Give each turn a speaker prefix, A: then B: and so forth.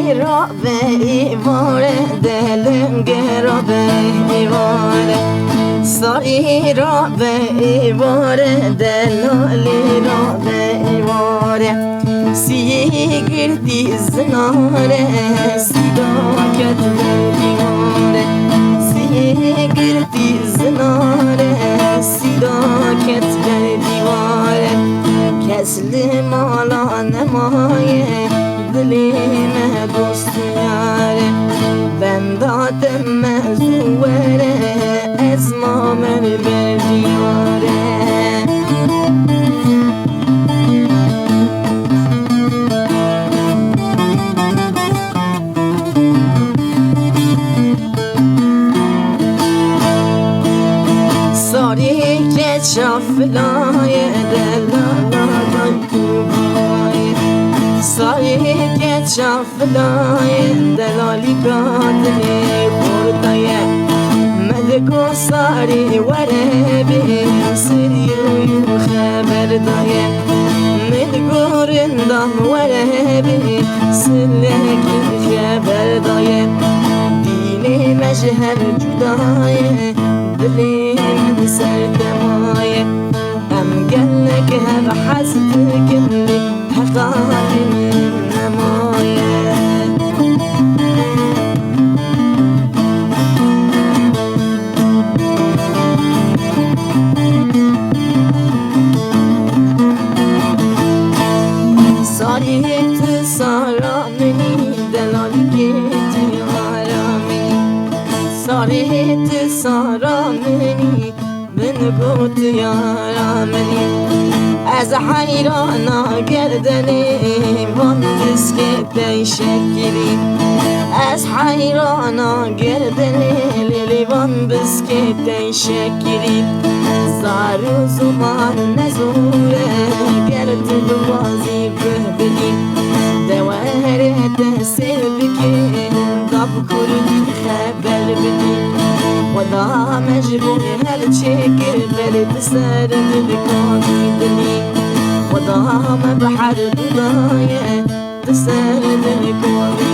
A: ساری را به ایوار دلم گرابه ایواره ساری را به ایوار دلالی را به ایواره سی گردی زناره سیداکت دیواره سی گردی زناره سیداکت دیواره کسل مالا نمایه دلیم دوست یاره بندادم مزوره از مامر بر دیواره ساری که شافلای دلالای کوبای ساری که شافلای دلالی قادری خوردای مدگو ساری وره بی سریوی خبر دای مدگو رندام وره بی سلکی خبر دای دینی مشهر جدای دلی من سردمای ام قلك بحسدك اللي حقاني من نمايه صاريت صار مني دلالك غرامي صاريت صار مني من قوت يا مني از حیرانا گردنی وان بسکت شکری از حیرانا گردنی لیلی وان بسکت شکری زارو زمان نزوره گرد دوازی بهبلی دواره تسیر بکی دب کردی خبر بدی خدا مجبور هر چکر بلد سر دلکانی دلی خدا ما بحر دنيا تسال دلكوني